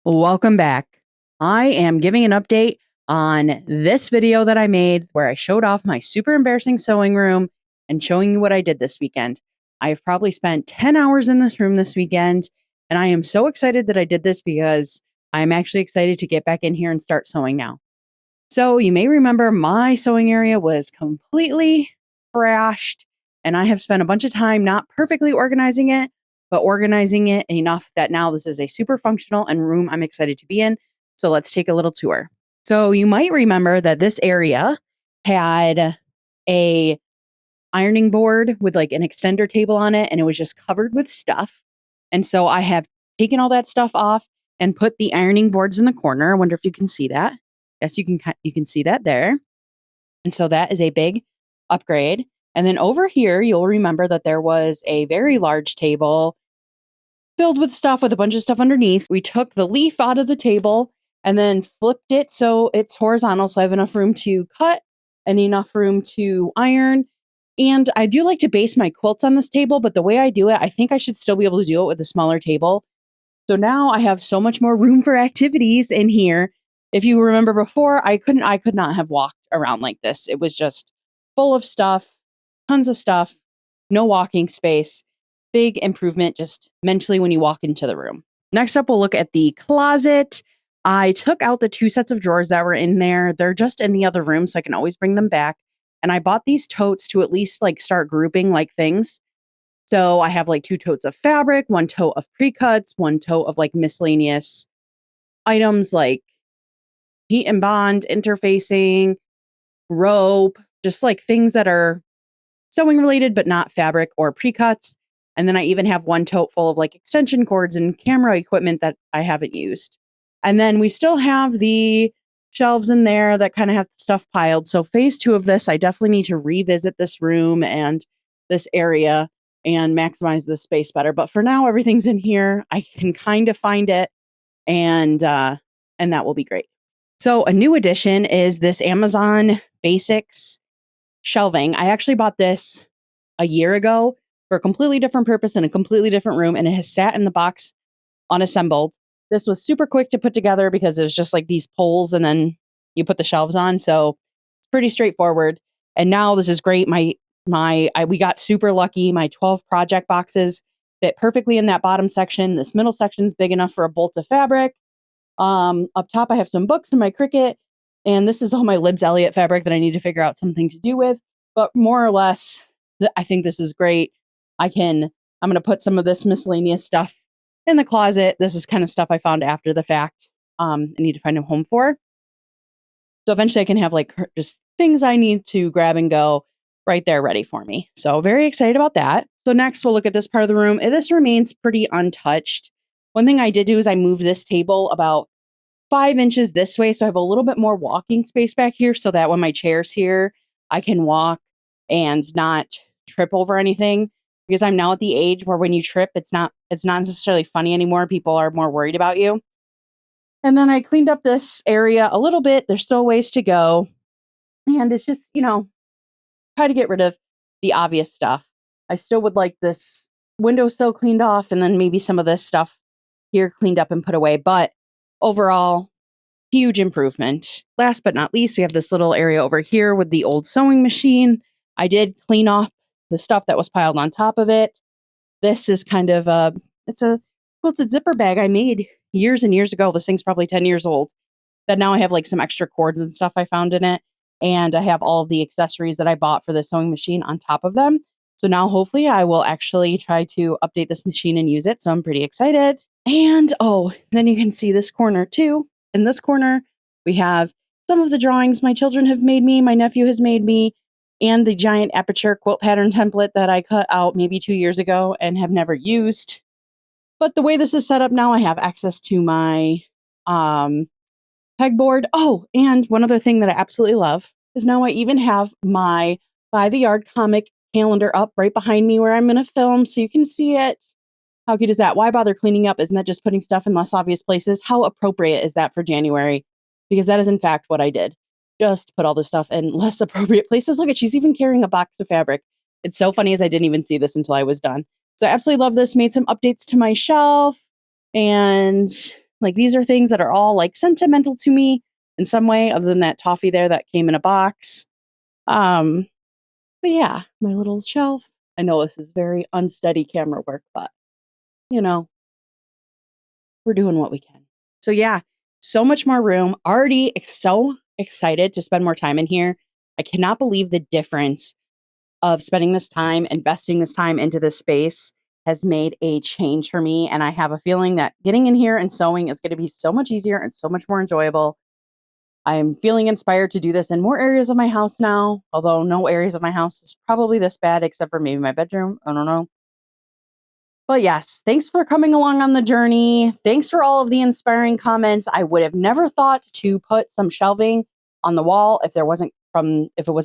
Welcome back. I am giving an update on this video that I made where I showed off my super embarrassing sewing room and showing you what I did this weekend. I have probably spent 10 hours in this room this weekend, and I am so excited that I did this because I'm actually excited to get back in here and start sewing now. So, you may remember my sewing area was completely trashed, and I have spent a bunch of time not perfectly organizing it, but organizing it enough that now this is a super functional and room I'm excited to be in. So let's take a little tour. So you might remember that this area had a ironing board with like an extender table on it, and it was just covered with stuff. And so I have taken all that stuff off and put the ironing boards in the corner. I wonder if you can see that. Yes, you can see that there. And so that is a big upgrade. And then over here, you'll remember that there was a very large table filled with stuff with a bunch of stuff underneath. We took the leaf out of the table and then flipped it so it's horizontal. So I have enough room to cut and enough room to iron. And I do like to base my quilts on this table, but the way I do it, I think I should still be able to do it with a smaller table. So now I have so much more room for activities in here. If you remember before, I could not have walked around like this. It was just full of stuff, tons of stuff, no walking space. Big improvement just mentally when you walk into the room. Next up, we'll look at the closet. I took out the 2 sets of drawers that were in there. They're just in the other room, so I can always bring them back. And I bought these totes to at least like start grouping like things. So I have like 2 totes of fabric, 1 tote of pre-cuts, 1 tote of like miscellaneous items like heat and bond, interfacing, rope, just like things that are sewing related but not fabric or pre-cuts. And then I even have 1 tote full of like extension cords and camera equipment that I haven't used. And then we still have the shelves in there that kind of have stuff piled. So phase 2 of this, I definitely need to revisit this room and this area and maximize the space better. But for now, everything's in here. I can kind of find it, and that will be great. So a new addition is this Amazon Basics shelving. I actually bought this a year ago for a completely different purpose in a completely different room, and it has sat in the box unassembled. This was super quick to put together because it was just like these poles and then you put the shelves on. So it's pretty straightforward. And now this is great. We got super lucky. My 12 project boxes fit perfectly in that bottom section. This middle section is big enough for a bolt of fabric. Up top, I have some books and my Cricut, and this is all my Libs Elliott fabric that I need to figure out something to do with. But more or less, I think this is great. I'm going to put some of this miscellaneous stuff in the closet. This is kind of stuff I found after the fact. I need to find a home for. So eventually I can have like just things I need to grab and go right there ready for me. So very excited about that. So next we'll look at this part of the room. This remains pretty untouched. One thing I did do is I moved this table about 5 inches this way. So I have a little bit more walking space back here so that when my chair's here, I can walk and not trip over anything, because I'm now at the age where when you trip, it's not necessarily funny anymore. People are more worried about you. And then I cleaned up this area a little bit. There's still ways to go. And it's just, try to get rid of the obvious stuff. I still would like this windowsill cleaned off and then maybe some of this stuff here cleaned up and put away. But overall, huge improvement. Last but not least, we have this little area over here with the old sewing machine. I did clean off the stuff that was piled on top of it. This is kind of it's a quilted zipper bag I made years and years ago. This thing's probably 10 years old. That now I have like some extra cords and stuff I found in it. And I have all of the accessories that I bought for the sewing machine on top of them. So now hopefully I will actually try to update this machine and use it. So I'm pretty excited. And then you can see this corner too. In this corner, we have some of the drawings my children have made me, my nephew has made me, and the giant aperture quilt pattern template that I cut out maybe 2 years ago and have never used. But the way this is set up now, I have access to my pegboard. Oh, and one other thing that I absolutely love is now I even have my By the Yard comic calendar up right behind me where I'm going to film so you can see it. How cute is that? Why bother cleaning up? Isn't that just putting stuff in less obvious places? How appropriate is that for January? Because that is in fact what I did. Just put all this stuff in less appropriate places. Look at, she's even carrying a box of fabric. It's so funny as I didn't even see this until I was done. So I absolutely love this. Made some updates to my shelf and Like these are things that are all like sentimental to me in some way, other than that toffee there that came in a box. But yeah, my little shelf. I know this is very unsteady camera work, but you know, we're doing what we can. So yeah, so much more room. Already so excited to spend more time in here. I cannot believe the difference of spending this time, investing this time into this space has made a change for me. And I have a feeling that getting in here and sewing is going to be so much easier and so much more enjoyable. I'm feeling inspired to do this in more areas of my house now, although no areas of my house is probably this bad except for maybe my bedroom. I don't know. But yes, thanks for coming along on the journey. Thanks for all of the inspiring comments. I would have never thought to put some shelving on the wall if it was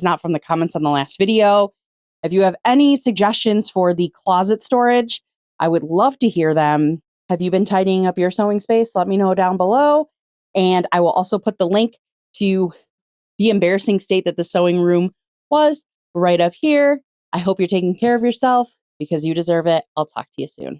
not from the comments on the last video. If you have any suggestions for the closet storage, I would love to hear them. Have you been tidying up your sewing space? Let me know down below. And I will also put the link to the embarrassing state that the sewing room was right up here. I hope you're taking care of yourself because you deserve it. I'll talk to you soon.